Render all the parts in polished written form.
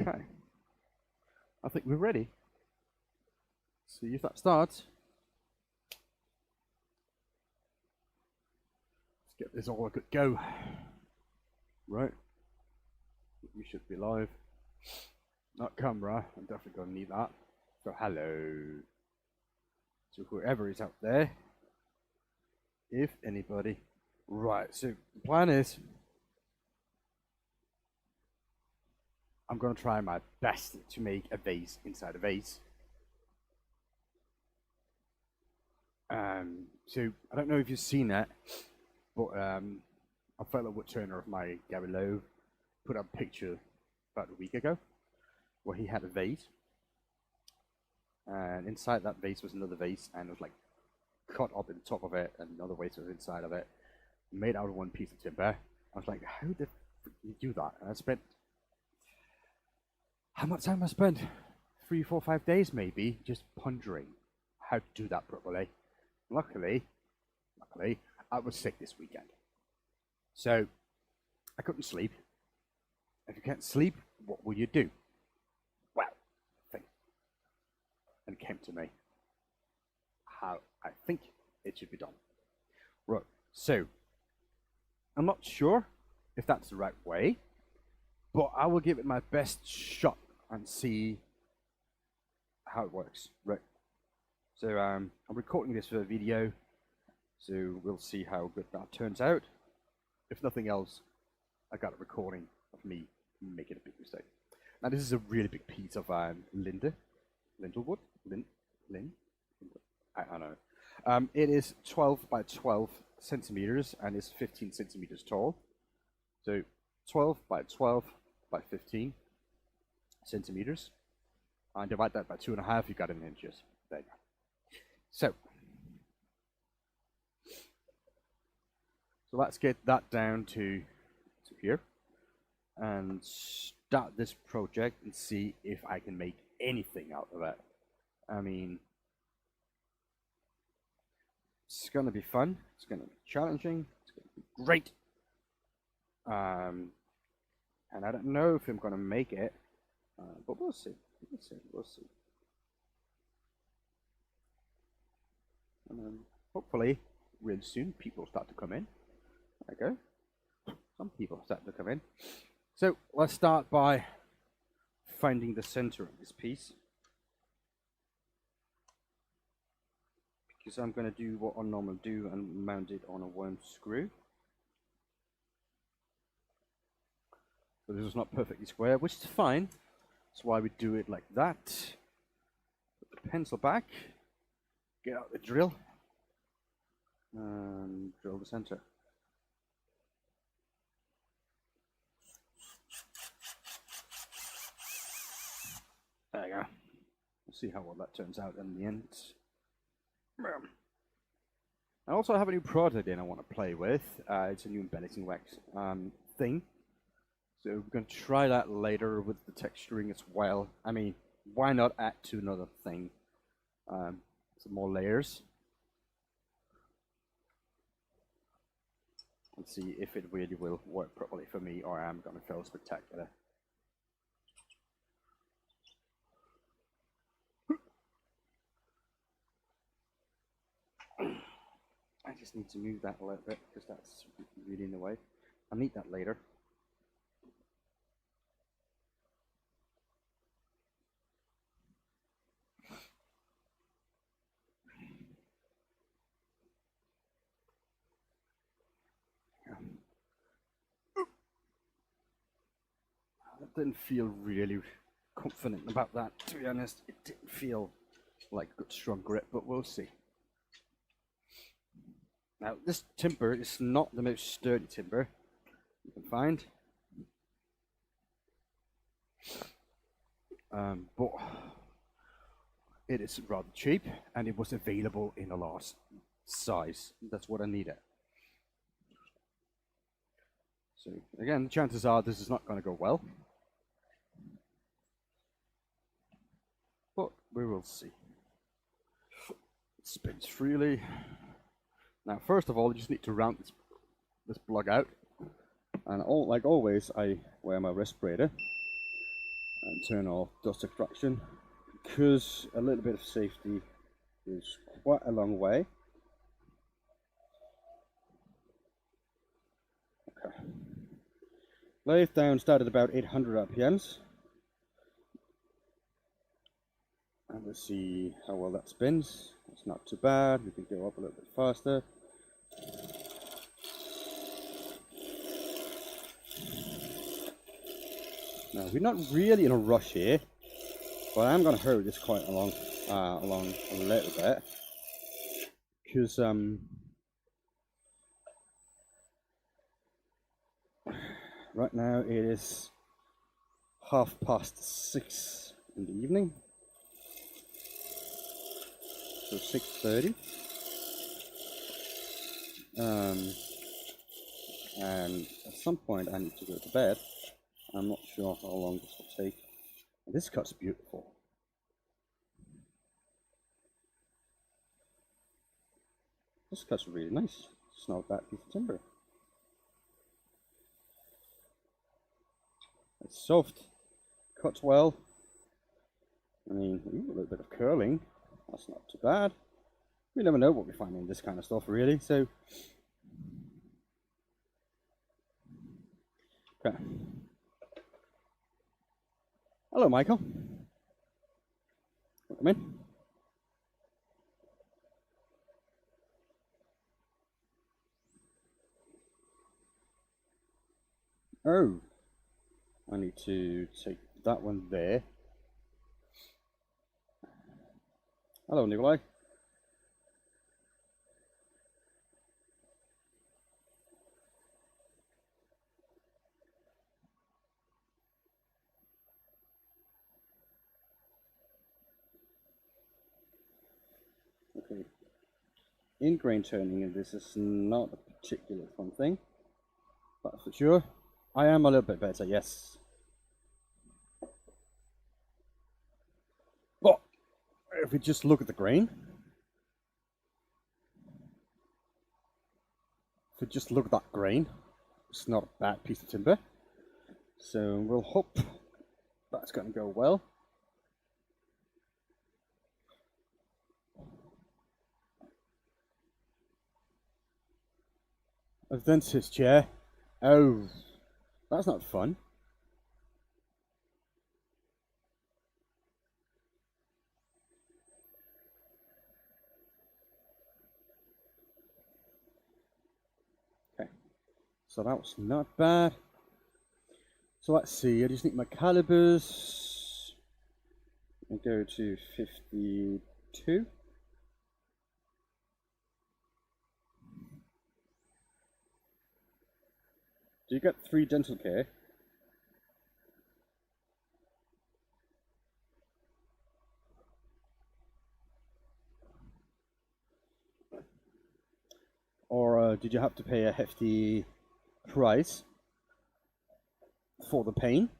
Okay. I think we're ready. See if that starts. Let's get this all a good go. Right. We should be live. Not camera. I'm definitely going to need that. So hello to whoever is out there. If anybody. Right. So the plan is I'm going to try my best to make a vase inside a vase. So I don't know if you've seen that, but a fellow woodturner of my Gary Lowe put up a picture about a week ago where he had a vase, and inside that vase was another vase, and it was like cut up in the top of it, and another vase was inside of it, made out of one piece of timber. I was like, how did you do that? And I spent, how much time I spent? 3, 4, 5 days maybe just pondering how to do that properly. Luckily, I was sick this weekend, so I couldn't sleep. If you can't sleep, what will you do? Well, think. And it came to me how I think it should be done. Right, so I'm not sure if that's the right way, but I will give it my best shot and see how it works. Right. So I'm recording this for a video, so we'll see how good that turns out. If nothing else, I got a recording of me making a big mistake. Now this is a really big piece of lindwood. I don't know. It is 12 by 12 centimeters and is 15 centimeters tall. So 12 by 12 by 15 centimeters. And divide that by 2.5, you got it in inches. There you go. So let's get that down to here and start this project and see if I can make anything out of it. I mean, it's gonna be fun, it's gonna be challenging, it's gonna be great. And I don't know if I'm gonna make it, but we'll see. We'll see. And hopefully, real soon, people start to come in. There we go. Some people start to come in. So let's start by finding the center of this piece, because I'm going to do what I normally do and mount it on a worm screw. So this is not perfectly square, which is fine. That's why we do it like that. Put the pencil back. Get out the drill and drill the center. There you go. We'll see how well that turns out in the end. I also have a new product I want to play with. It's a new embellishing wax thing. So we're going to try that later with the texturing as well. I mean, why not add to another thing? Some more layers and see if it really will work properly for me, or I'm going to fail spectacular. I just need to move that a little bit because that's really in the way. I'll need that later. I didn't feel really confident about that, to be honest. It didn't feel like good strong grip, but we'll see. Now this timber is not the most sturdy timber you can find, but it is rather cheap and it was available in a large size. That's what I needed. So again, the chances are this is not going to go well, but we will see. It spins freely. Now, first of all, you just need to round this plug out, and like always, I wear my respirator. And and turn off dust extraction, because a little bit of safety is quite a long way. Okay. Lathe down started about 800 RPMs. And let's see how well that spins. It's not too bad. We can go up a little bit faster. Now we're not really in a rush here, but I am going to hurry this quite along a little bit, because right now it is 6:30 in the evening, so 6:30, and at some point I need to go to bed. I'm not sure how long this will take. This cut's beautiful. This cut's really nice. It's not a bad piece of timber. It's soft, cuts well. I mean, a little bit of curling. That's not too bad. We never know what we find in this kind of stuff, really. So, okay. Hello, Michael. Come in. Oh, I need to take that one there. Hello, Nikolai. Okay. In grain turning, and this is not a particular fun thing, that's for sure. I am a little bit better, yes. But if we just look at the grain, it's not a bad piece of timber. So we'll hope that's going to go well. A dentist chair. Oh, that's not fun. Okay, so that was not bad. So let's see, I just need my calibers. I'll go to 52. Do you get 3 dental care? Or did you have to pay a hefty price for the pain?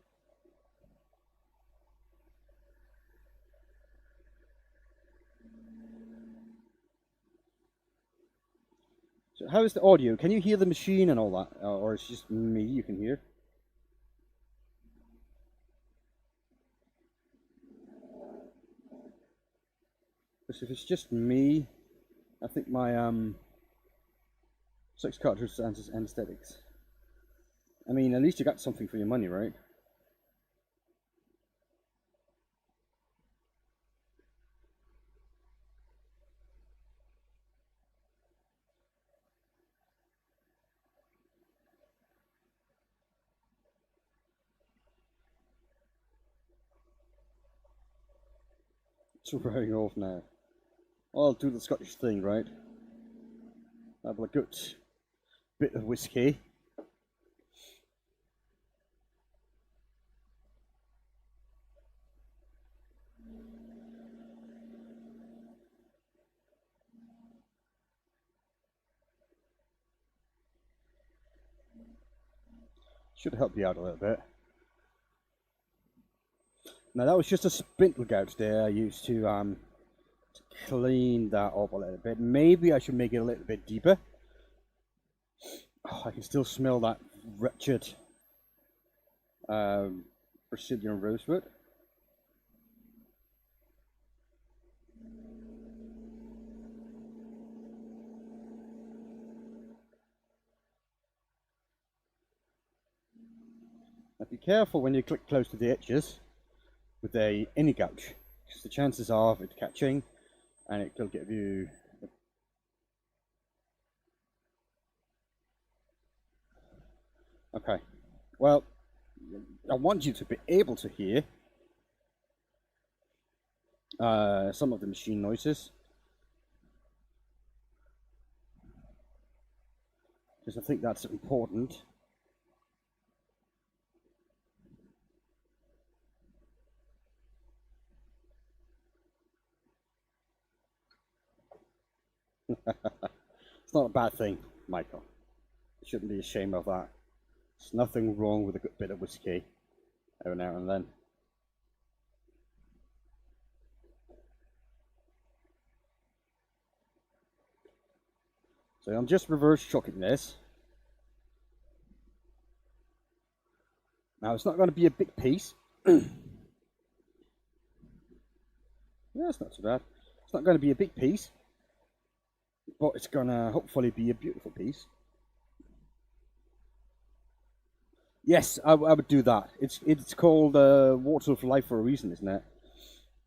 So how is the audio? Can you hear the machine and all that? Or it's just me you can hear? Because if it's just me, I think my 6 cartridge anesthetics. I mean, at least you got something for your money, right? It's wearing off now. I'll do the Scottish thing, right? Have a good bit of whiskey. Should help you out a little bit. Now that was just a spindle gouge there I used to clean that up a little bit. Maybe I should make it a little bit deeper. Oh, I can still smell that wretched Brazilian rosewood. But be careful when you click close to the edges with any gouge, because the chances are of it catching and it could give you. Okay, well, I want you to be able to hear some of the machine noises, because I think that's important. It's not a bad thing, Michael. You shouldn't be ashamed of that. There's nothing wrong with a good bit of whiskey every now and then. So I'm just reverse chucking this. Now it's not going to be a big piece. Yeah, it's not too bad. It's not going to be a big piece, but it's going to hopefully be a beautiful piece. Yes, I would do that. It's called Water of Life for a reason, isn't it?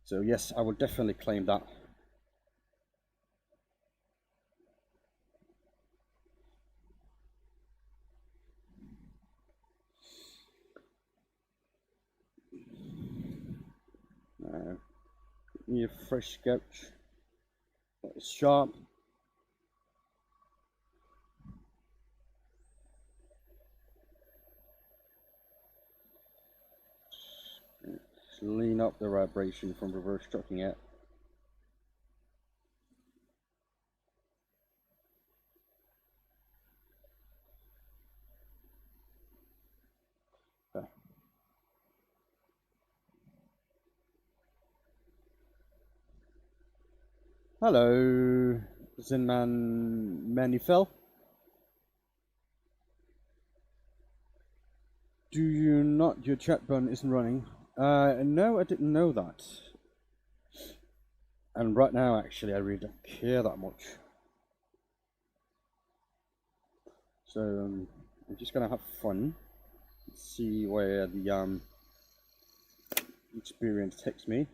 So yes, I will definitely claim that. Need a fresh scotch. It's sharp. Clean up the vibration from reverse chucking it. Okay. Hello, Zinman Manifel. Do you not? Your chat button isn't running. No, I didn't know that. And right now, actually, I really don't care that much. So I'm just gonna have fun, see where the experience takes me.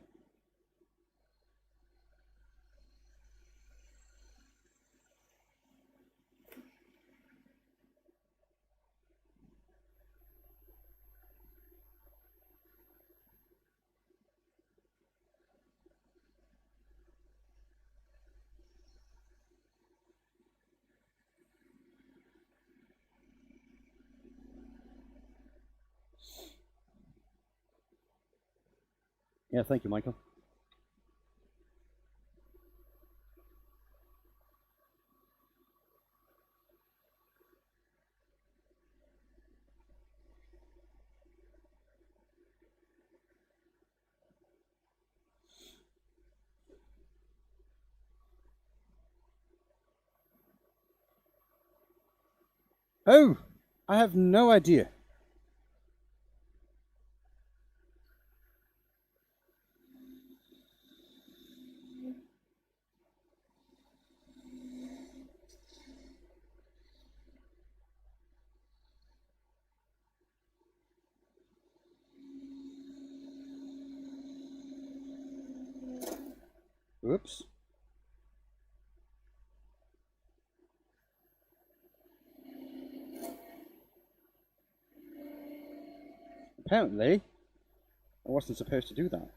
Yeah, thank you, Michael. Oh, I have no idea. Oops. Apparently, I wasn't supposed to do that.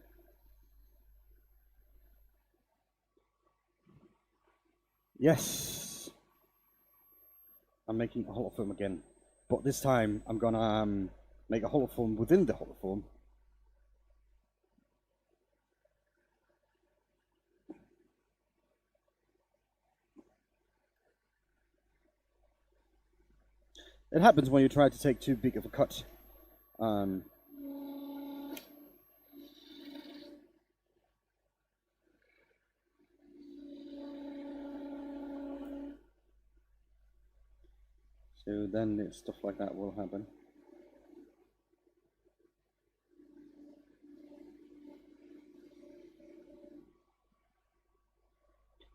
Yes. I'm making a holoform again. But this time, I'm gonna make a holoform within the holoform. It happens when you try to take too big of a cut. So then stuff like that will happen.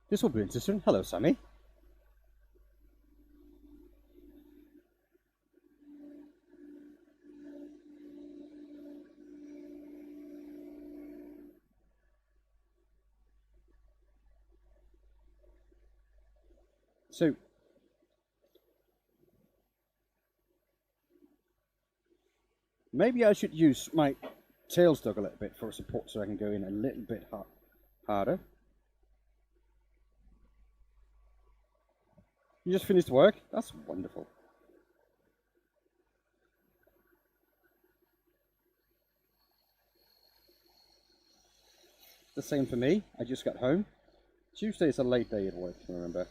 This will be interesting. Hello, Sammy. So maybe I should use my tailstock a little bit for support so I can go in a little bit harder. You just finished work? That's wonderful. The same for me. I just got home. Tuesday is a late day at work, remember.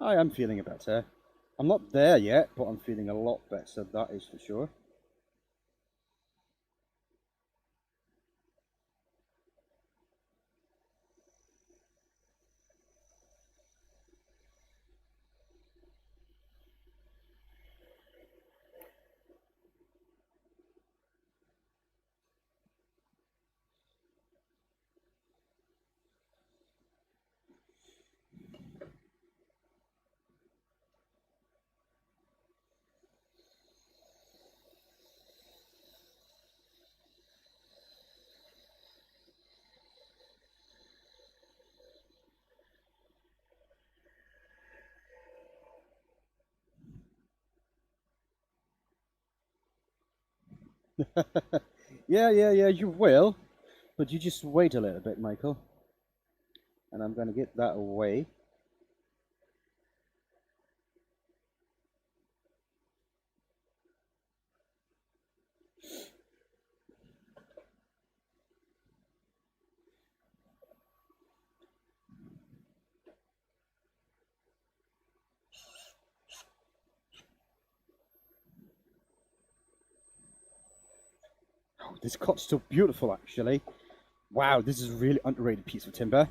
I am feeling better. I'm not there yet, but I'm feeling a lot better, that is for sure. Yeah, you will. But you just wait a little bit, Michael. And I'm going to get that away. Oh, this cut's still beautiful, actually. Wow, this is a really underrated piece of timber.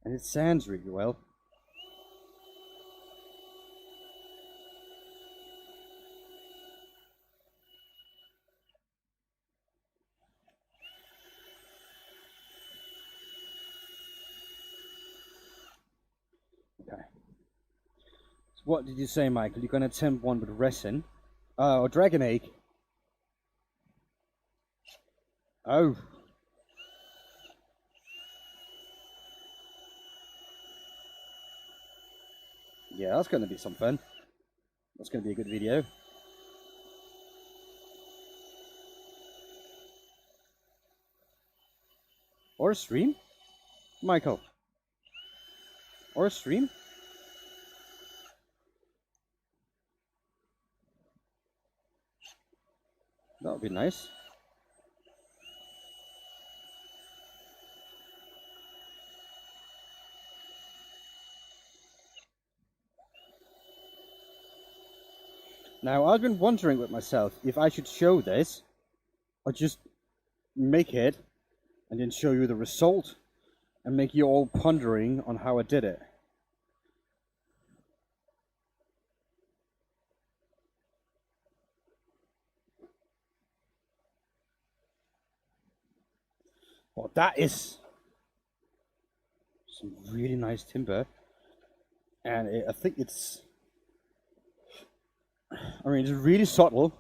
And it sands really well. Okay. So what did you say, Michael? You're going to attempt one with resin? Or dragon egg? Oh. Yeah, that's going to be some fun. That's going to be a good video. Or a stream? Michael. Or a stream? That would be nice. Now, I've been wondering with myself if I should show this or just make it and then show you the result and make you all pondering on how I did it. Well, that is some really nice timber. And I think it's it's really subtle.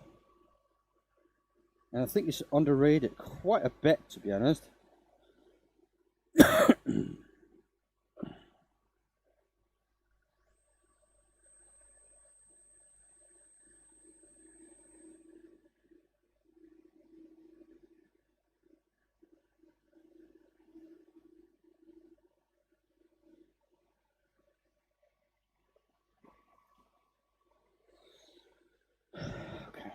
And I think it's underrated quite a bit, to be honest. Okay.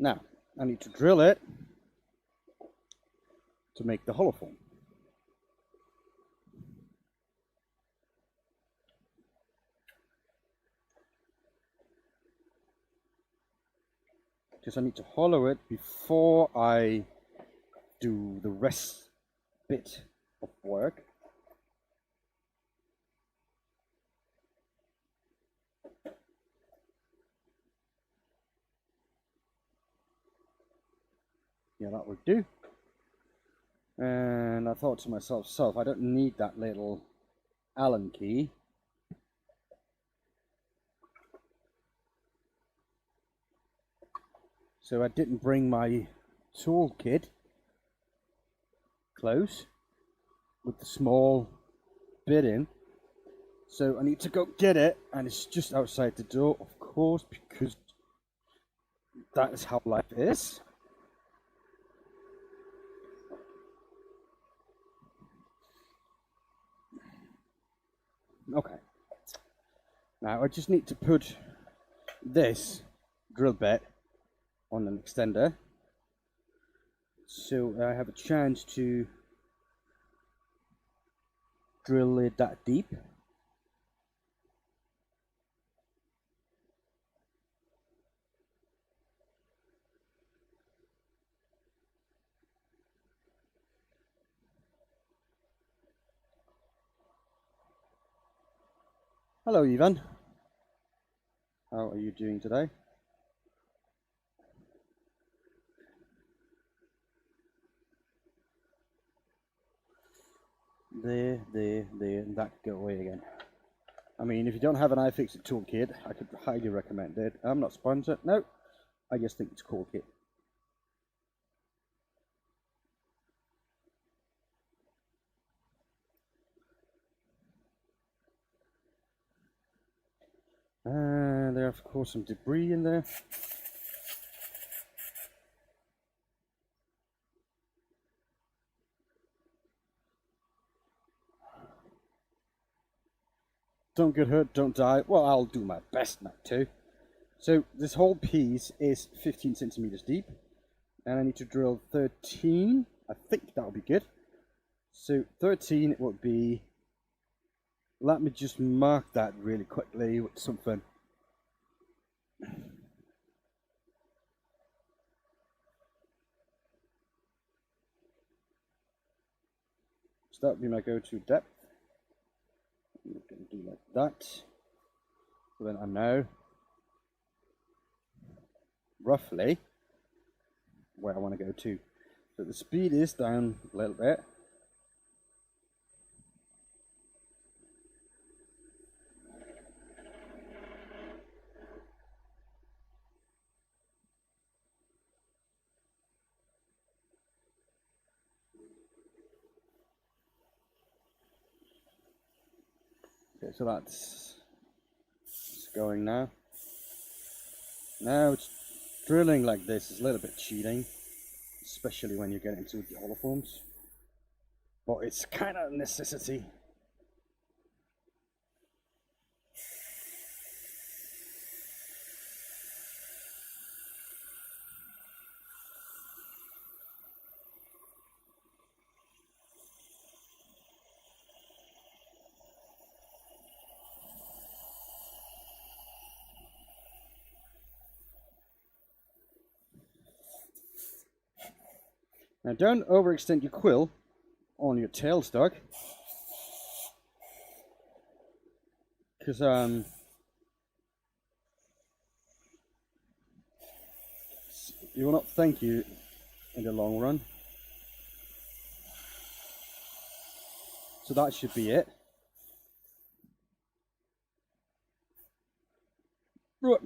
Now, I need to drill it to make the hollow form. Because I need to hollow it before I do the rest bit of work. Yeah, that would do. And I thought to myself, I don't need that little Allen key. So I didn't bring my toolkit close with the small bit in. So I need to go get it, and it's just outside the door, of course, because that is how life is. Okay. Now I just need to put this drill bit on an extender, so I have a chance to drill it that deep. Hello, Ivan. How are you doing today? There, and that could go away again. I mean, if you don't have an iFixit toolkit, I could highly recommend it. I'm not sponsored, no. I just think it's a cool kit. And there are, of course, some debris in there. Don't get hurt, don't die. Well, I'll do my best not to. So this whole piece is 15 centimeters deep, and I need to drill 13. I think that would be good. So 13 would be, let me just mark that really quickly with something. So that would be my go-to depth. I'm going to do like that. So then I know roughly where I want to go to. So the speed is down a little bit. Okay, so that's going now. Now it's drilling like this is a little bit cheating, especially when you get into the hollow forms. But it's kind of a necessity. Now don't overextend your quill on your tailstock, because you will not thank you in the long run. So that should be it. Right.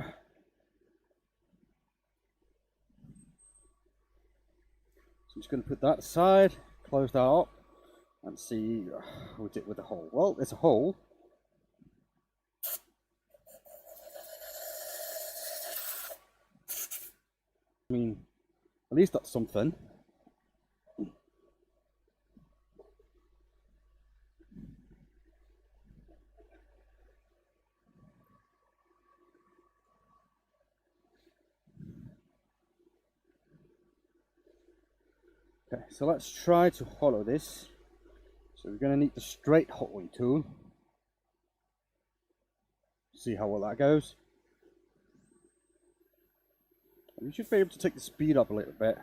So I'm just going to put that aside, close that up, and see what we did with the hole. Well, it's a hole. I mean, at least that's something. Okay, so let's try to hollow this. So we're going to need the straight hollowing tool. See how well that goes. We should be able to take the speed up a little bit.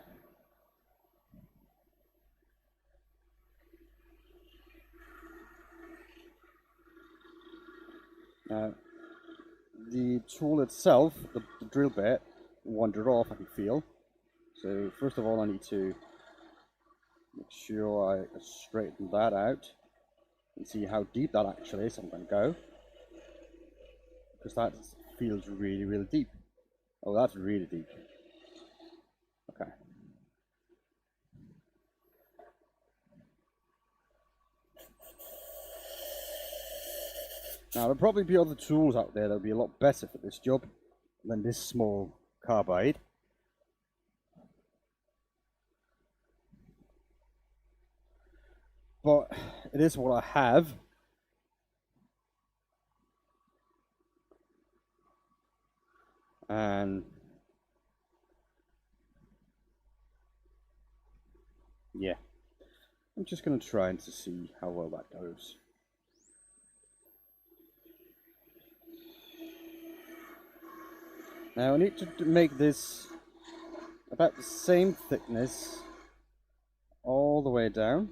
Now, the tool itself, the drill bit, wandered off, I can feel. So first of all I need to make sure I straighten that out and see how deep that actually is. I'm going to go, because that feels really, really deep. Oh, that's really deep. Okay. Now, there'll probably be other tools out there that'll be a lot better for this job than this small carbide. But it is what I have. And yeah, I'm just going to try and to see how well that goes. Now I need to make this about the same thickness all the way down.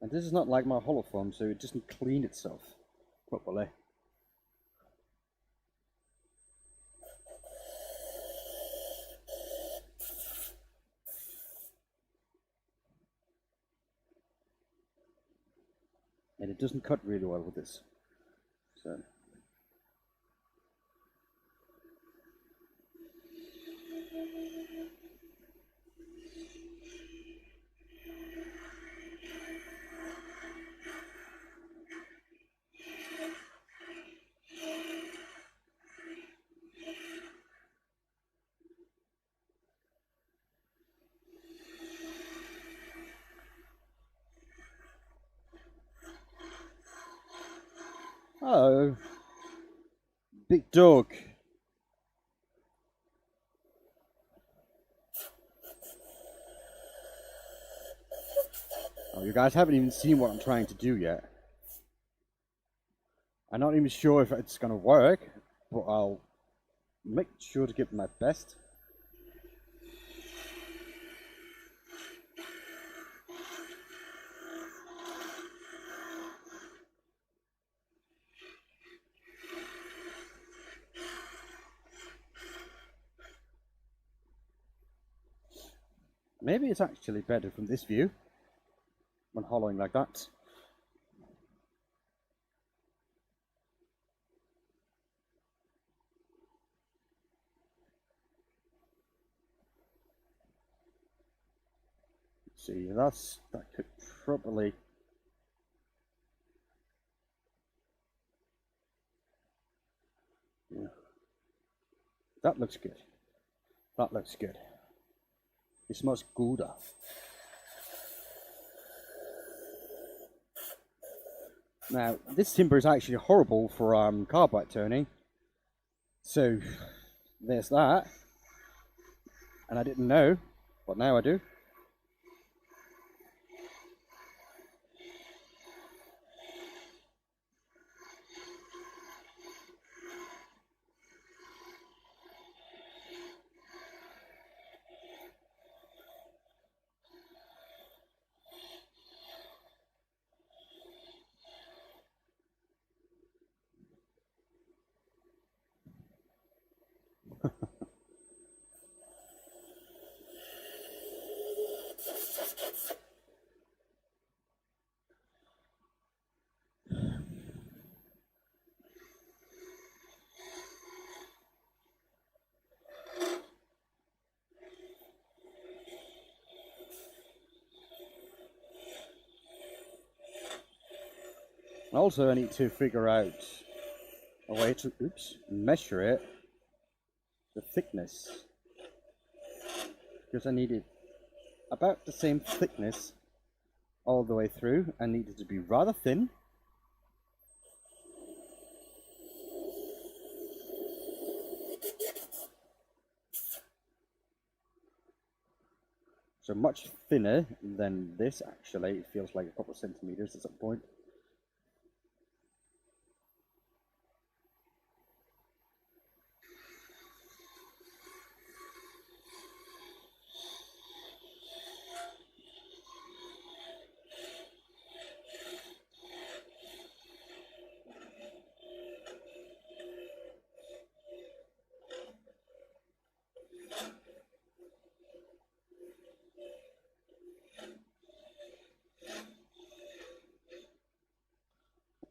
And this is not like my hollow foam, so it doesn't clean itself properly. And it doesn't cut really well with this. So hello, big dog. Oh, you guys haven't even seen what I'm trying to do yet. I'm not even sure if it's going to work, but I'll make sure to give it my best. Maybe it's actually better from this view when hollowing like that. See, that could probably. Yeah. That looks good. That looks good. It's much gooder. Now, this timber is actually horrible for carbide turning. So, there's that. And I didn't know, but now I do. Also, I need to figure out a way to, measure it, the thickness, because I needed about the same thickness all the way through. I needed to be rather thin, So much thinner than this, actually. It feels like a couple of centimeters at some point.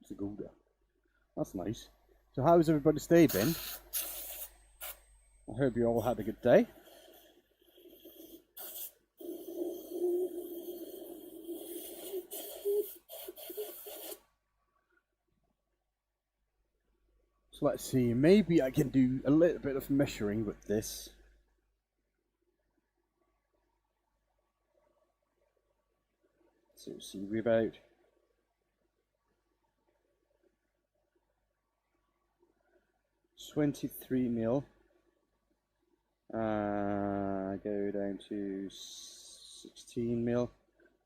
It's a Gouda. That's nice. So how's everybody's day been? I hope you all had a good day. So let's see, maybe I can do a little bit of measuring with this. So see, we're about 23 mil. Go down to 16 mil.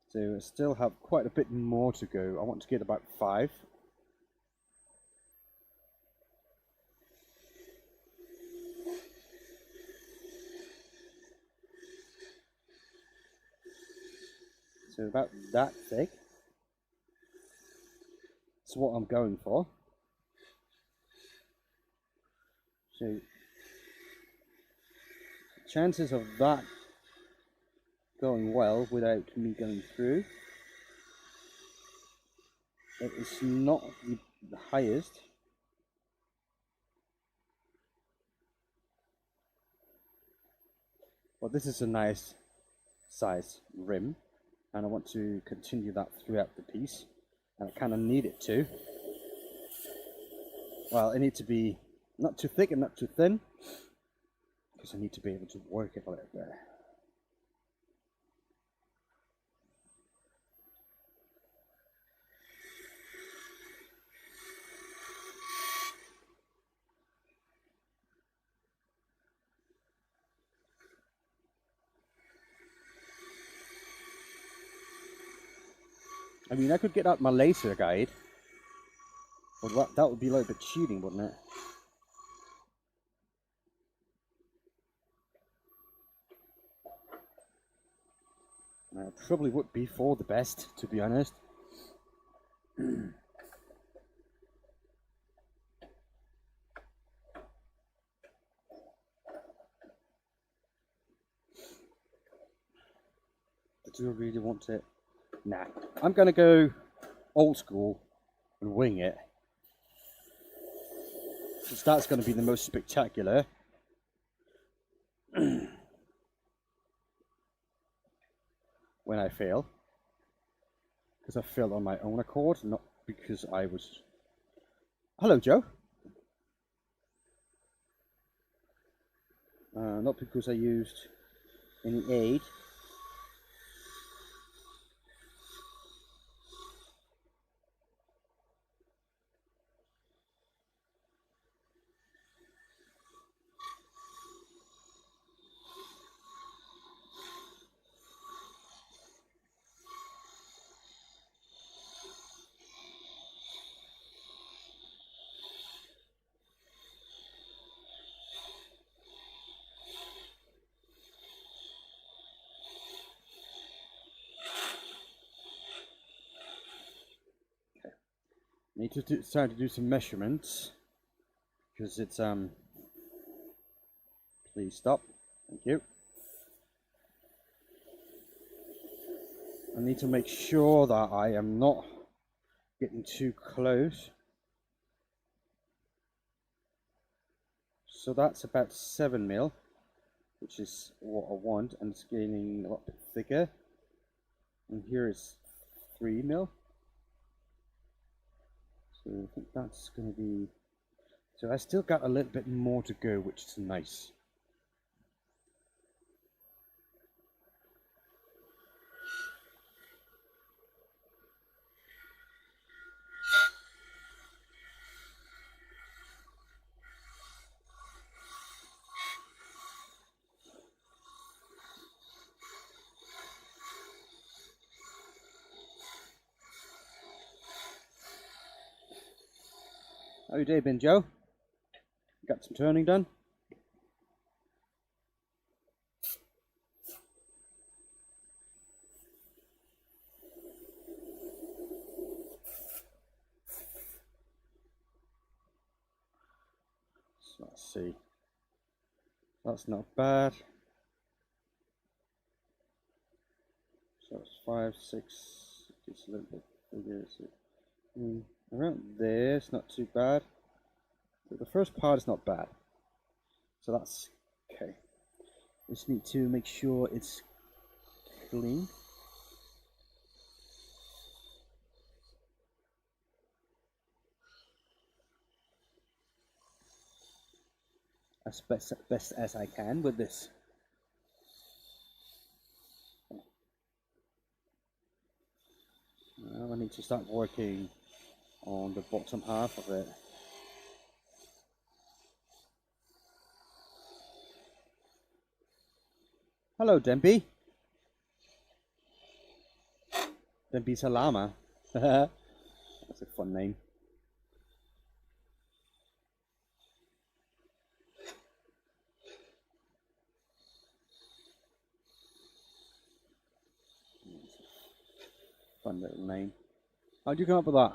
So I still have quite a bit more to go. I want to get about 5. So about that thick. That's what I'm going for. So chances of that going well without me going through, it is not the highest. But this is a nice size rim, and I want to continue that throughout the piece, and I kind of need it to. Well, it needs to be not too thick and not too thin, because I need to be able to work it a little bit. I mean, I could get out my laser guide, but that would be a little bit cheating, wouldn't it? Probably would be for the best, to be honest. Do I really want it? Nah, I'm gonna go old school and wing it. Because that's gonna be the most spectacular. When I fail. Because I failed on my own accord, not because I was... Hello, Joe. Not because I used any aid. Need to start to do some measurements, because it's please stop, thank you. I need to make sure that I am not getting too close. So that's about 7 mil, which is what I want, and it's getting a lot bit thicker. And here is 3 mil. So I think that's going to be... So I still got a little bit more to go, which is nice. How you day been, Joe? Got some turning done? So let's see. That's not bad. So it's 5, 6. It's a little bit bigger. So, around there, it's not too bad. So the first part is not bad. So that's okay. Just need to make sure it's clean. As best as I can with this. Now I need to start working on the bottom half of it. Hello, Demby. Demby Salama. That's a fun name. Fun little name. How'd you come up with that?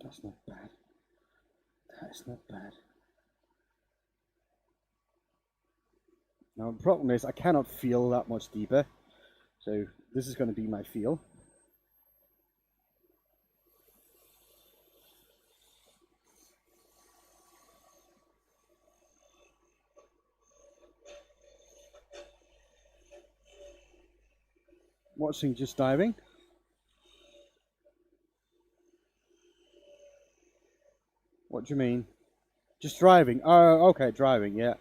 That's not bad. That's not bad. Now the problem is I cannot feel that much deeper. So this is going to be my feel. Watching Just Diving. What do you mean? Just driving? Oh, okay, driving, yeah.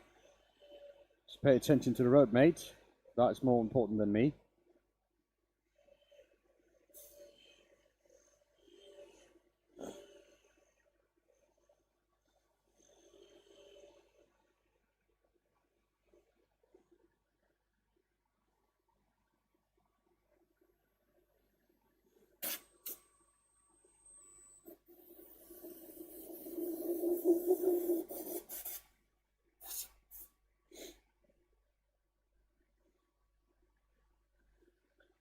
Just pay attention to the road, mate. That's more important than me.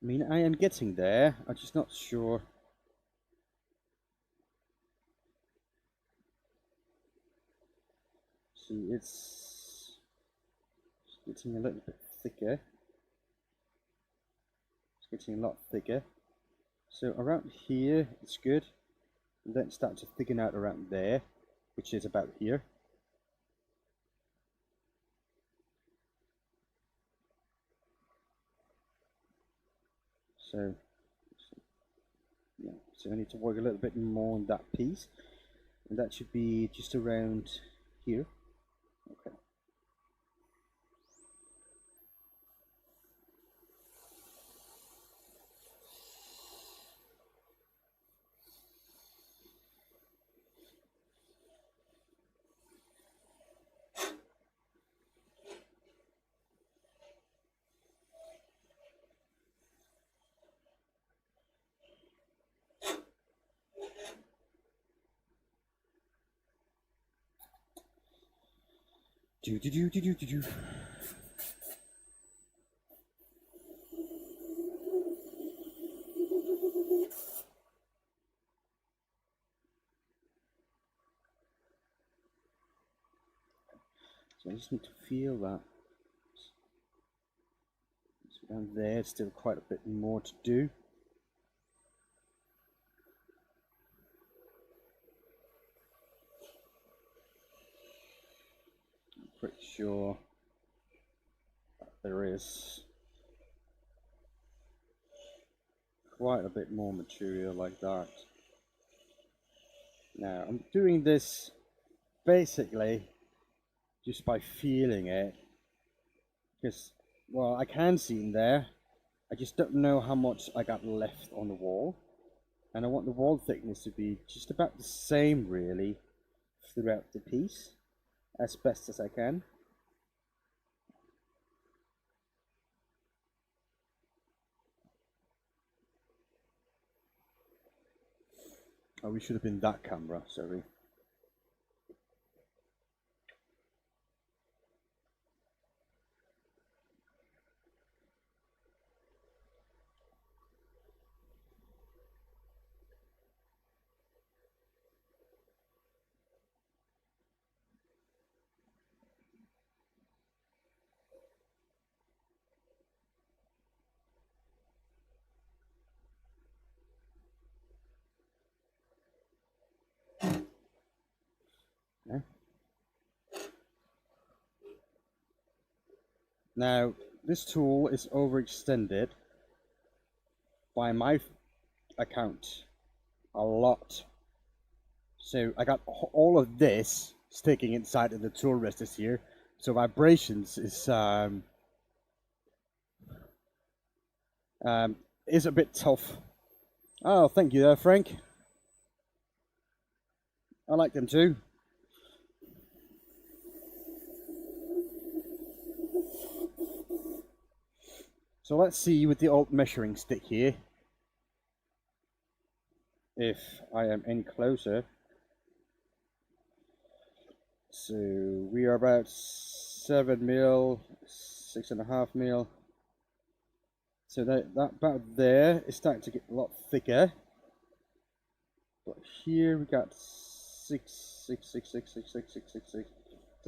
I mean, I am getting there. I'm just not sure. See, it's getting a little bit thicker. It's getting a lot thicker. So around here, it's good. And then start to thicken out around there, which is about here. So, yeah, so I need to work a little bit more on that piece, and that should be just around here. Okay. Do do do do do do do. So I just need to feel that. So down there, still quite a bit more to do. I'm pretty sure that there is quite a bit more material like that. Now I'm doing this basically just by feeling it, because, well, I can see in there, I just don't know how much I got left on the wall. And I want the wall thickness to be just about the same, really, throughout the piece, as best as I can. Oh, we should have been that camera, sorry. Yeah. Now, this tool is overextended by my account a lot. So I got all of this sticking inside of the tool rest here. So vibrations is a bit tough. Oh, thank you there, Frank. I like them too. So let's see with the old measuring stick here if I am any closer. So we are about 7 mil, 6.5 mil. So that about there is starting to get a lot thicker. But here we got 6. So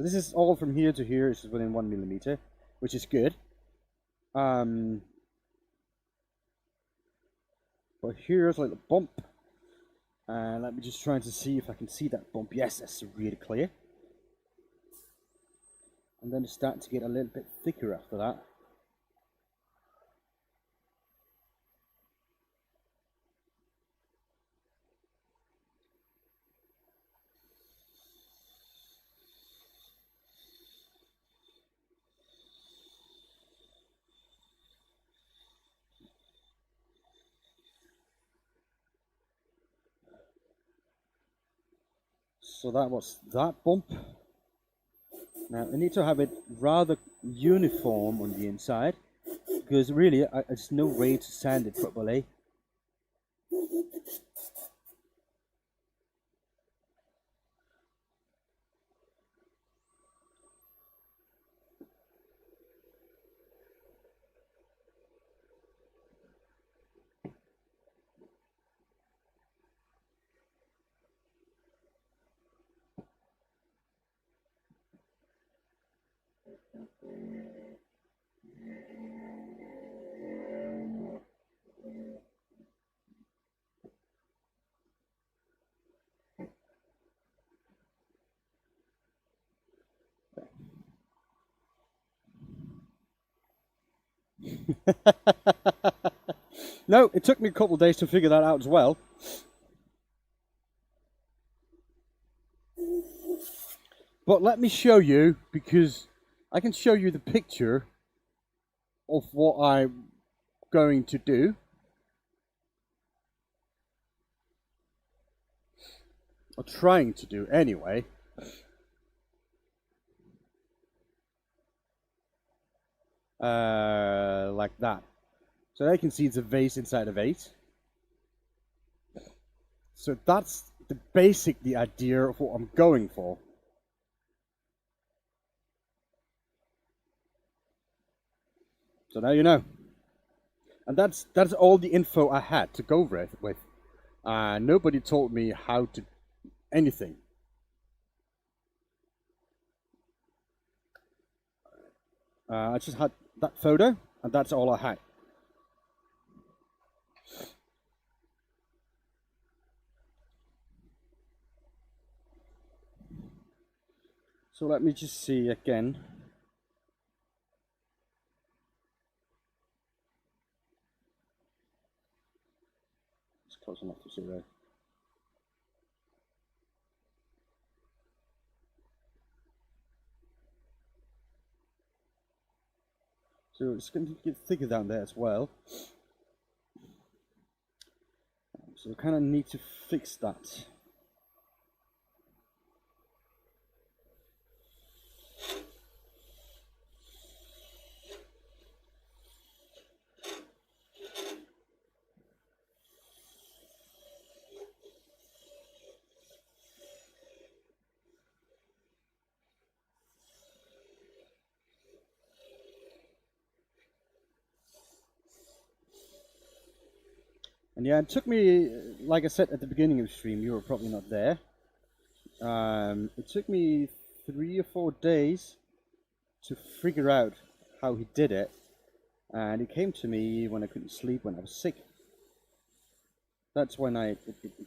this is all from here to here. This is within 1 millimeter, which is good. But here's like the bump. And let me just try to see if I can see that bump. Yes, that's really clear. And then it's starting to get a little bit thicker after that. So that was that bump. Now I need to have it rather uniform on the inside, because really there's no way to sand it properly. No, it took me a couple of days to figure that out as well. But let me show you, because I can show you the picture of what I'm going to do. Or trying to do anyway. Like that. So I can see it's a vase inside a vase. So that's the idea of what I'm going for. So now you know. And that's all the info I had to go with. Nobody told me how to anything. I just had that photo, and that's all I had. So let me just see again. It's close enough to see there. So it's going to get thicker down there as well. So I kind of need to fix that. And yeah, it took me, like I said at the beginning of the stream, you were probably not there. It took me 3 or 4 days to figure out how he did it. And it came to me when I couldn't sleep, when I was sick. That's when it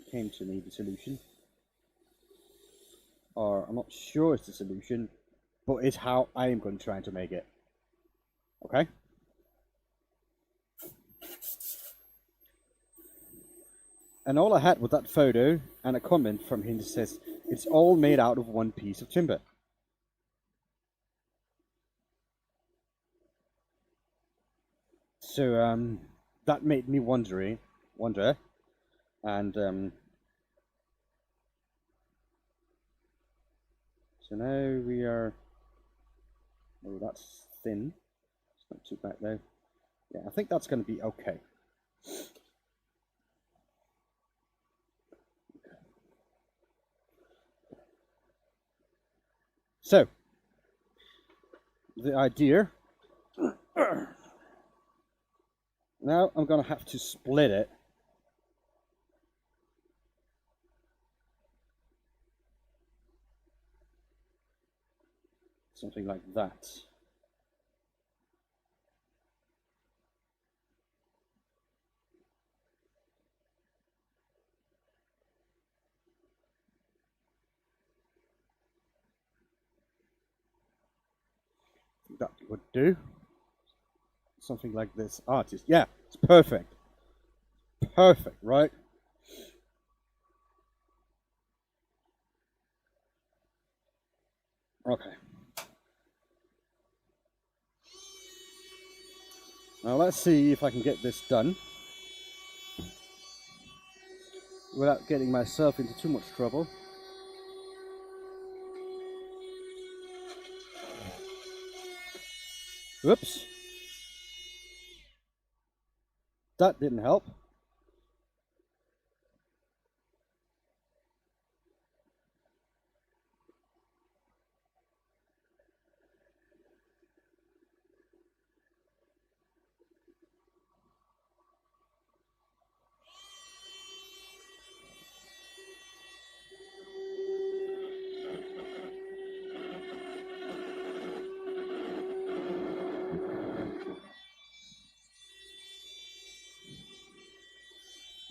came to me, the solution. Or I'm not sure it's the solution, but it's how I am going to try to make it. Okay? And all I had was that photo and a comment from him that says, it's all made out of one piece of timber. So that made me wonder, and so now we are, oh, that's thin, it's not too bad though. Yeah, I think that's going to be okay. So, the idea, now I'm going to have to split it. Something like that. That would do. Something like this. Artist. Yeah, it's perfect. Perfect, right? Okay. Now let's see if I can get this done without getting myself into too much trouble. Whoops. That didn't help.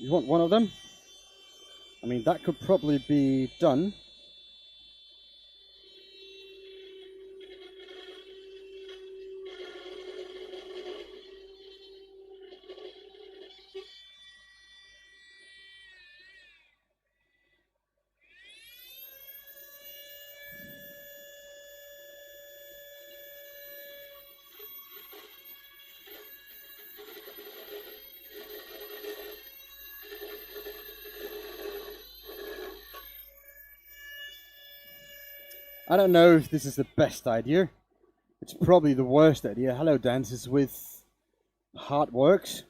You want one of them? I mean, that could probably be done. I don't know if this is the best idea. It's probably the worst idea. Hello, Dances with Hard Works.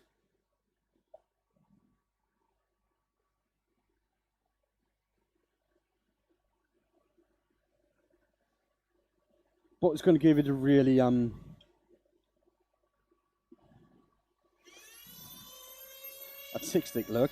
But it's going to give it a really artistic look.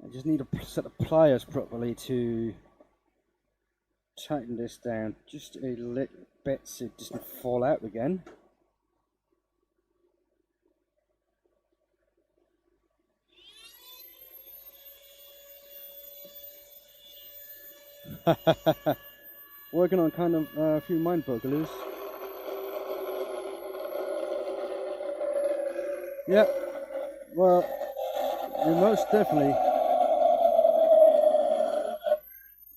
I just need a set of pliers properly to tighten this down just a little bit so it doesn't fall out again. Working on kind of a few mind bugglers. Yeah, well, you most definitely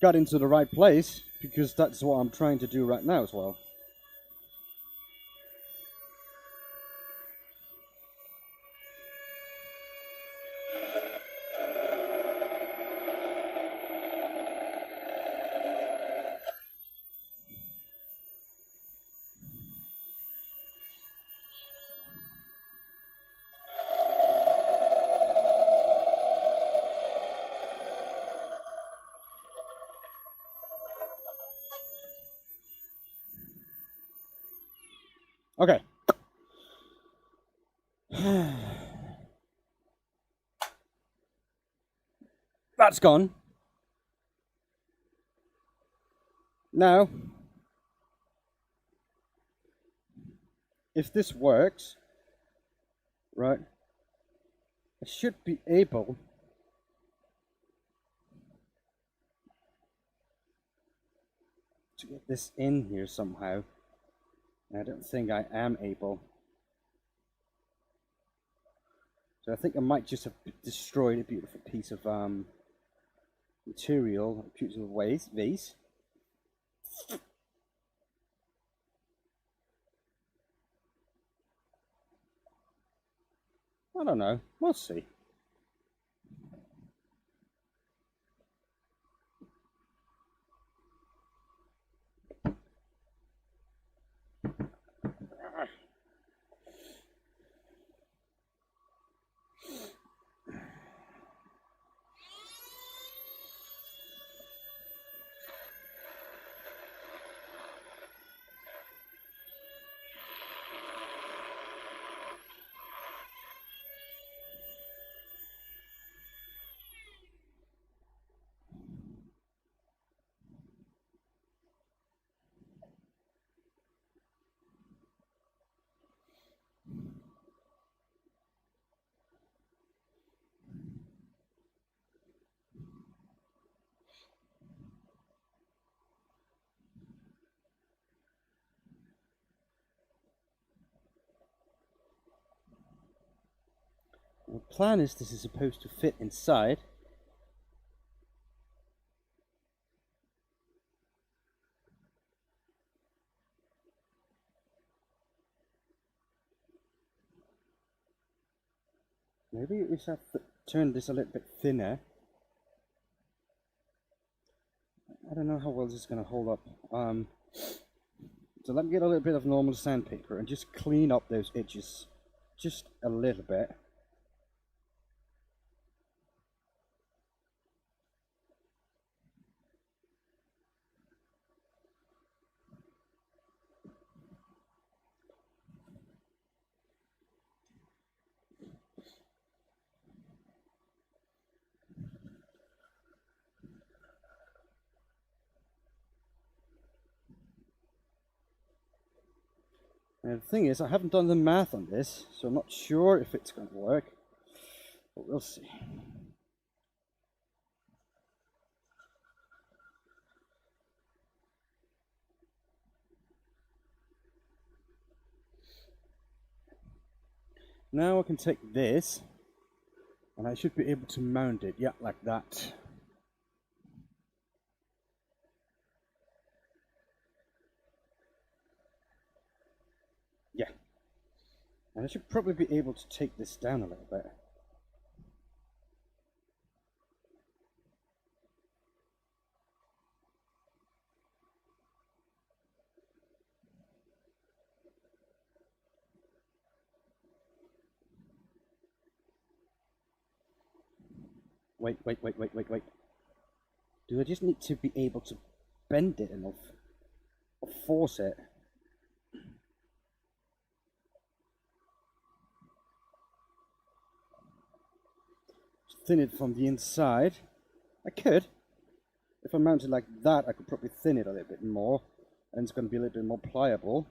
got into the right place, because that's what I'm trying to do right now as well. Okay. That's gone. Now, if this works, right, I should be able to get this in here somehow. I don't think I am able. So I think I might just have destroyed a beautiful piece of material, a piece of vase. I don't know. We'll see. The plan is this is supposed to fit inside. Maybe we should have to turn this a little bit thinner. I don't know how well this is going to hold up. So let me get a little bit of normal sandpaper and just clean up those edges just a little bit. And the thing is, I haven't done the math on this, so I'm not sure if it's going to work, but we'll see. Now I can take this, and I should be able to mount it, yeah, like that. Yeah. And I should probably be able to take this down a little bit. Wait. Do I just need to be able to bend it enough? Or force it? Thin it from the inside. I could. If I mount it like that, I could probably thin it a little bit more, and it's going to be a little bit more pliable.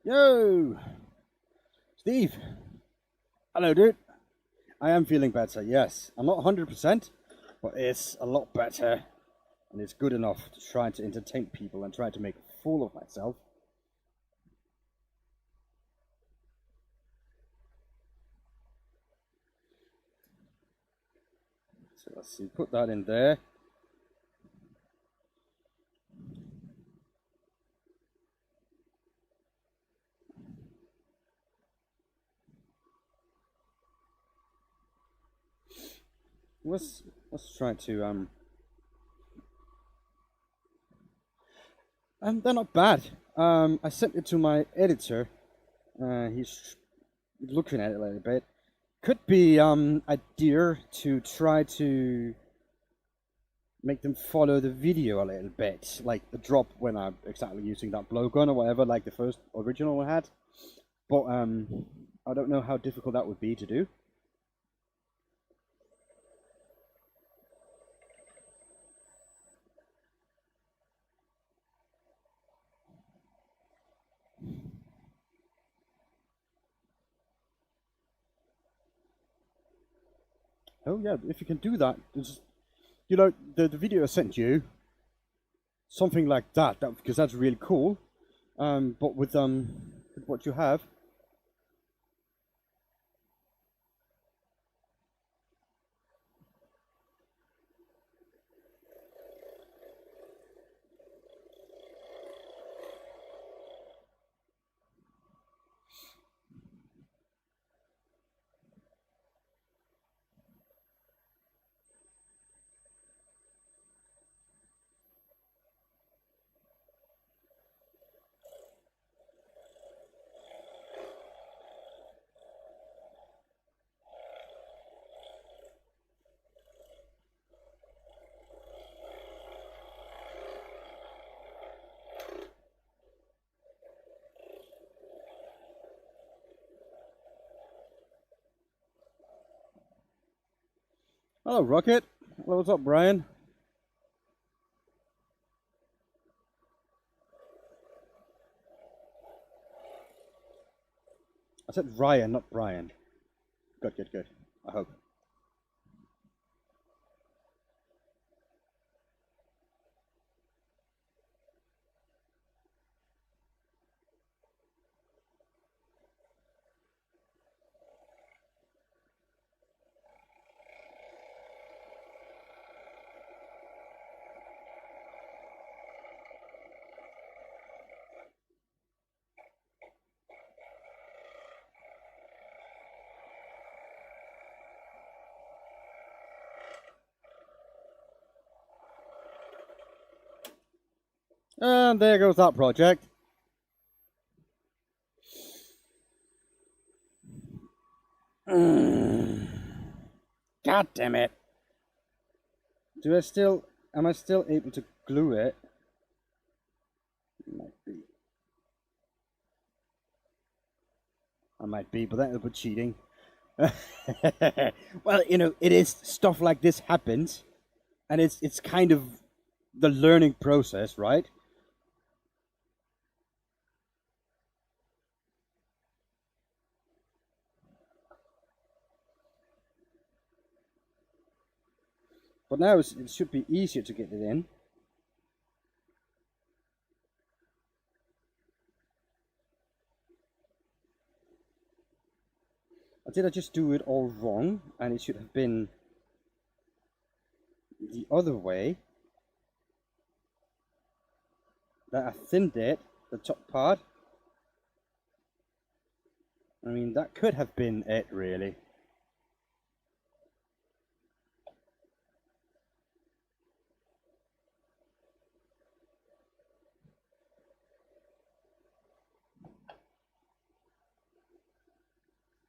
Yo! Steve! Hello, dude. I am feeling better, yes. I'm not 100%, but it's a lot better. And it's good enough to try to entertain people and try to make a fool of myself. So let's see, put that in there. Let's try to they're not bad. I sent it to my editor. He's looking at it a little bit. Could be idea to try to make them follow the video a little bit, like the drop when I'm exactly using that blowgun or whatever, like the first original one had. But I don't know how difficult that would be to do. Oh yeah, if you can do that, just, you know, the video I sent you, something like that because that's really cool. But with what you have. Hello, Rocket. Hello, what's up, Brian? I said Ryan, not Brian. Good. I hope. And there goes that project. God damn it. Am I still able to glue it? Might be. I might be, but that would be cheating. Well, you know, it is stuff like this happens, and it's kind of the learning process, right? But now it should be easier to get it in. Or did I just do it all wrong? And it should have been the other way. That I thinned it, the top part. I mean, that could have been it, really.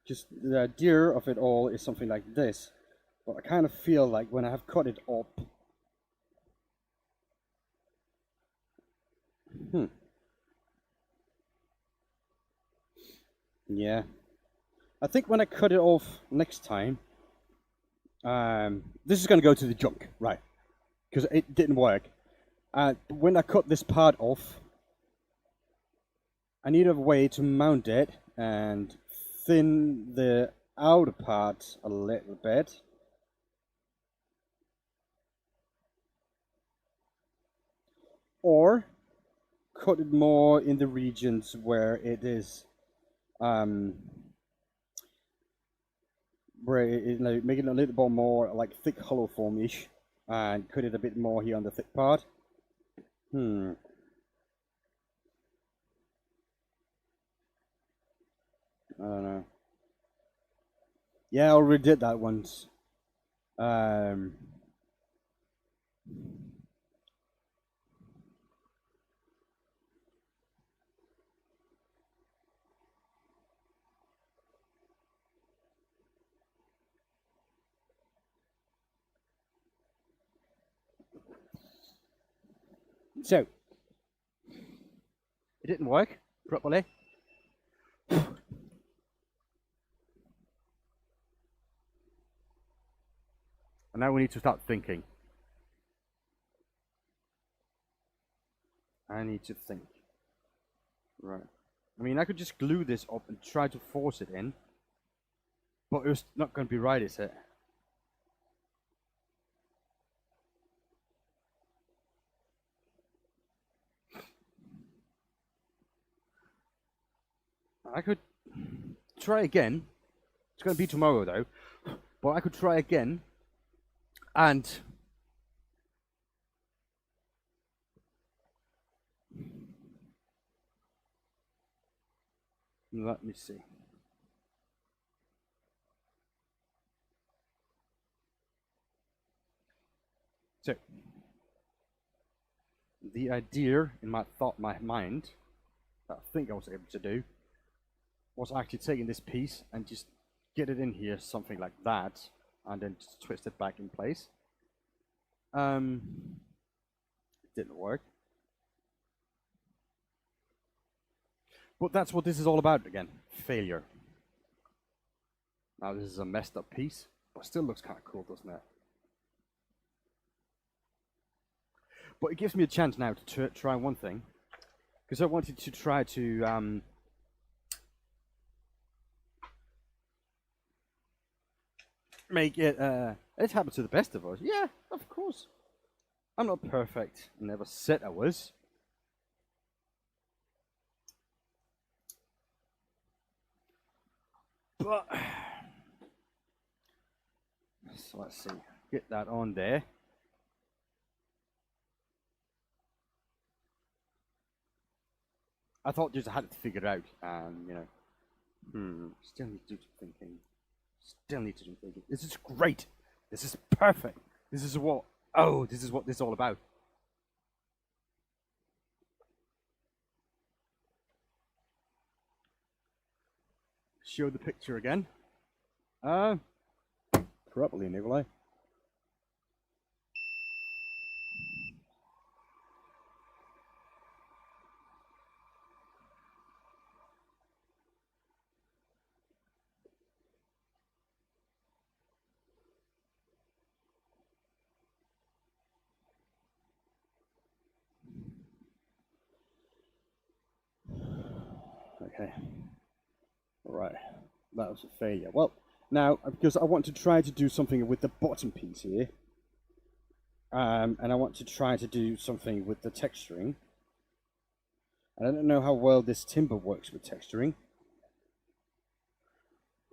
Just the idea of it all is something like this. But I kind of feel like when I have cut it up. Yeah. I think when I cut it off next time, this is going to go to the junk, right? Because it didn't work. When I cut this part off, I need a way to mount it and thin the outer part a little bit. Or cut it more in the regions where it is, like, make it a little bit more like thick hollow form-ish, and cut it a bit more here on the thick part. I don't know. Yeah, I already did that once. So, it didn't work properly. And now we need to start thinking. I need to think. Right. I mean, I could just glue this up and try to force it in. But it's not going to be right, is it? I could try again. It's going to be tomorrow, though. But I could try again. And let me see. So, the idea in my mind, that I think I was able to do, was actually taking this piece and just get it in here, something like that, and then just twist it back in place. It didn't work. But that's what this is all about again, failure. Now this is a messed up piece, but still looks kind of cool, doesn't it? But it gives me a chance now to try one thing, because I wanted to try to make it, it happens to the best of us. Yeah, of course. I'm not perfect. I never said I was. But, so let's see. Get that on there. I thought just I had it figured out, and you know, still need to do some thinking. Still need to do thinking. This is great. This is perfect. This is what. Oh, this is what this is all about. Show the picture again. Properly, Nikolai. Okay. Right. That was a failure. Well, now, because I want to try to do something with the bottom piece here, and I want to try to do something with the texturing. And I don't know how well this timber works with texturing.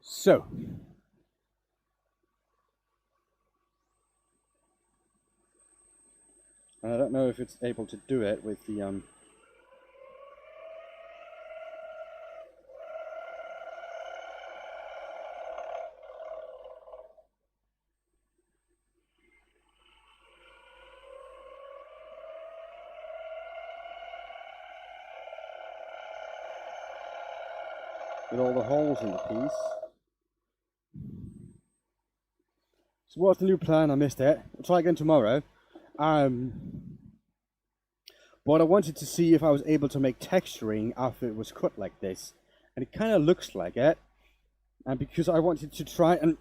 So, and I don't know if it's able to do it with the with all the holes in the piece. So what's the new plan? I missed it. I'll try again tomorrow. But I wanted to see if I was able to make texturing after it was cut like this. And it kind of looks like it. And because I wanted to try and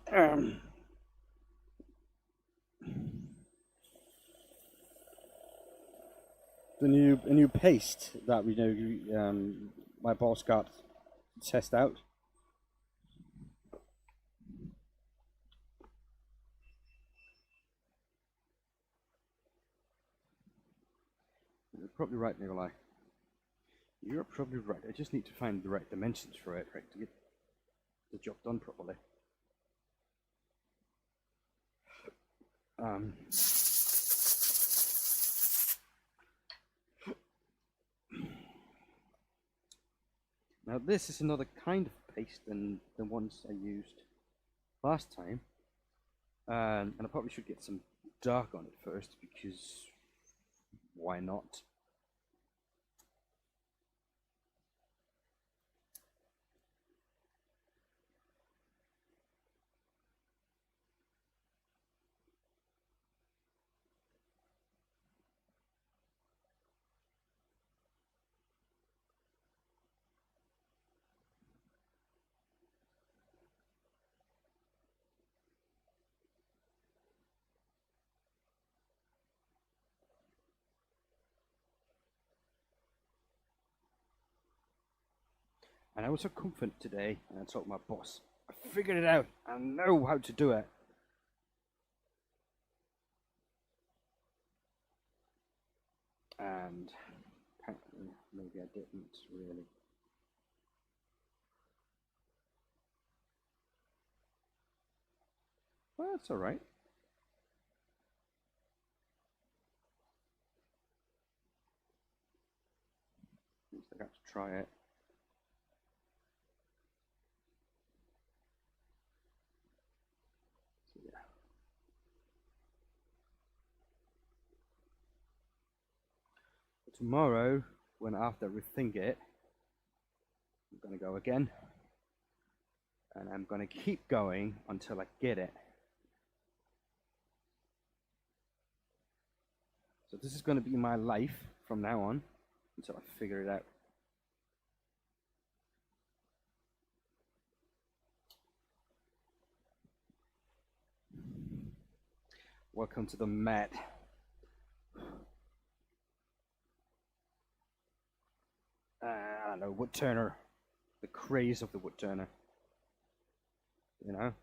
the new paste that we know my boss got to test out. You're probably right, Nikolai. You're probably right. I just need to find the right dimensions for it, right, to get the job done properly. Now this is another kind of paste than the ones I used last time. And I probably should get some dark on it first, because why not? And I was so confident today, and I told my boss, I figured it out. I know how to do it. And apparently, maybe I didn't really. Well, that's all right. At least I got to try it. So yeah. Tomorrow, when after I rethink it, I'm gonna go again, and I'm gonna keep going until I get it. So this is gonna be my life from now on until I figure it out. Welcome to the mat. I don't know, wood turner. The craze of the wood turner. You know?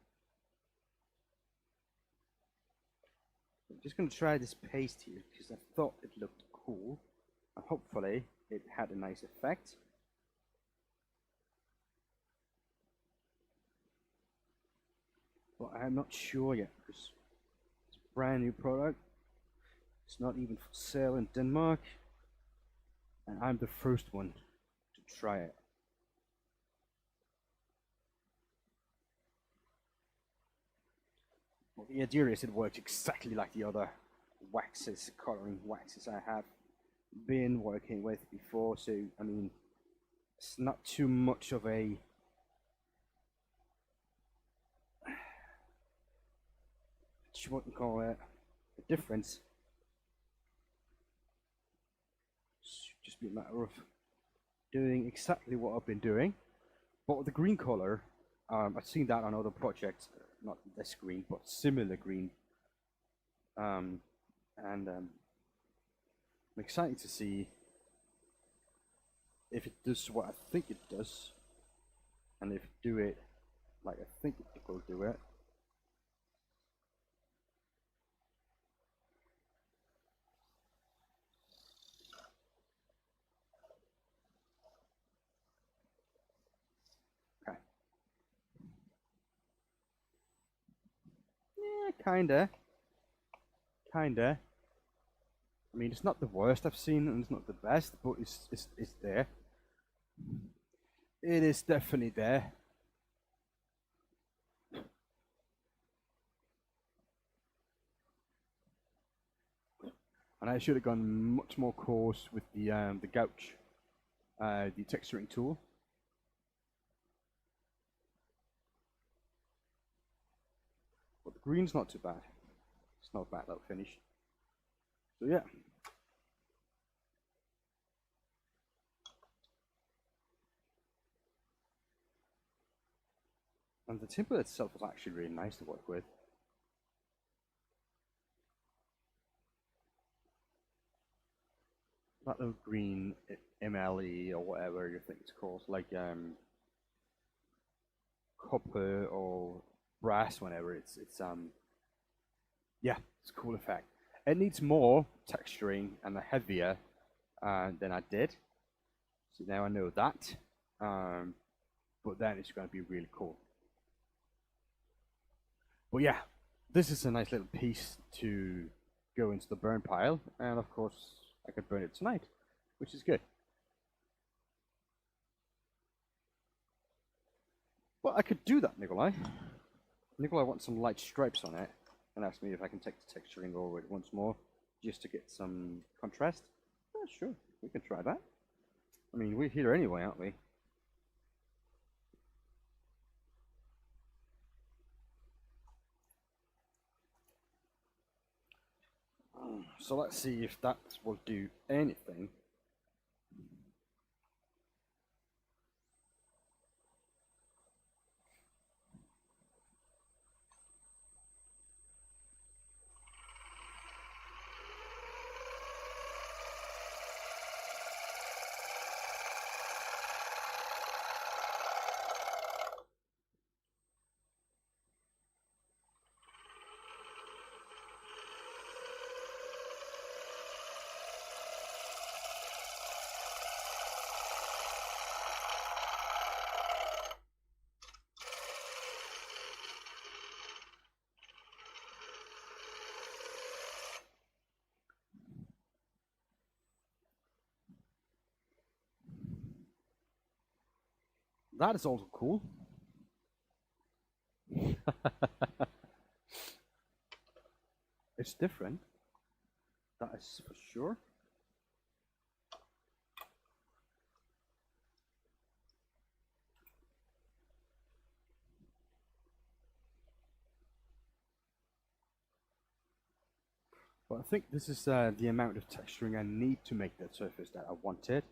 I'm just going to try this paste here because I thought it looked cool. And hopefully it had a nice effect. But I'm not sure yet because it's a brand new product. It's not even for sale in Denmark. And I'm the first one to try it. Well, the idea is it works exactly like the other waxes, coloring waxes I have been working with before. So, I mean, it's not too much of a what you call it, a difference. Should just be a matter of doing exactly what I've been doing. But with the green color, I've seen that on other projects, not this green, but similar green. I'm excited to see if it does what I think it does, and if it do it like I think it will do it. Okay. Yeah, kinda. I mean, it's not the worst I've seen, and it's not the best, but it's there. It is definitely there. And I should have gone much more coarse with the gouge, the texturing tool. But the green's not too bad. It's not a bad little finish. So yeah. And the timber itself was actually really nice to work with. That little green MLE or whatever you think it's called, like copper or brass, whenever it's yeah, it's a cool effect. It needs more texturing and a heavier than I did. So now I know that. But then it's going to be really cool. But yeah, this is a nice little piece to go into the burn pile, and of course I could burn it tonight, which is good. But I could do that, Nikolai. Nikolai wants some light stripes on it, and asked me if I can take the texturing over it once more, just to get some contrast. Yeah, sure, we can try that. I mean, we're here anyway, aren't we? So let's see if that will do anything. That is also cool. It's different. That is for sure. But I think this is the amount of texturing I need to make that surface that I wanted.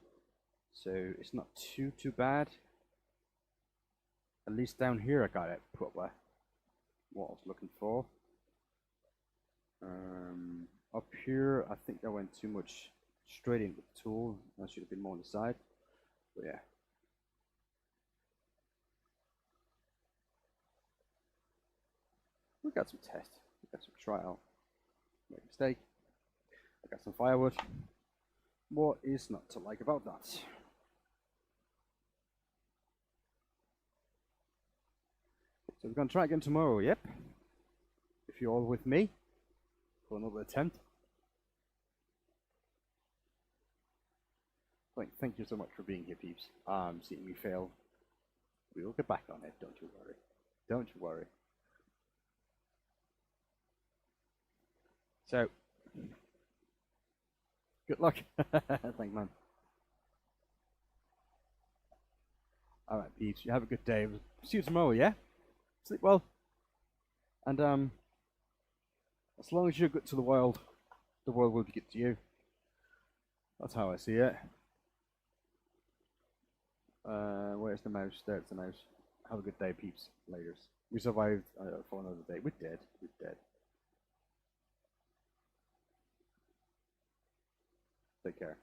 So it's not too bad. At least down here I got it proper. What I was looking for. Up here I think I went too much straight in with the tool. I should have been more on the side. But yeah. We got some test. We got some trial. Make a mistake. I got some firewood. What is not to like about that? So we're going to try again tomorrow, yep. If you're all with me for another attempt. Thank you so much for being here, peeps. Seeing me fail. We will get back on it, don't you worry. Don't you worry. So, good luck. Thank man. Alright, peeps, you have a good day. See you tomorrow, yeah? Sleep well. And as long as you're good to the world will be good to you. That's how I see it. Where's the mouse? There's the mouse. Have a good day, peeps. Laters. We survived for another day. We're dead. We're dead. Take care.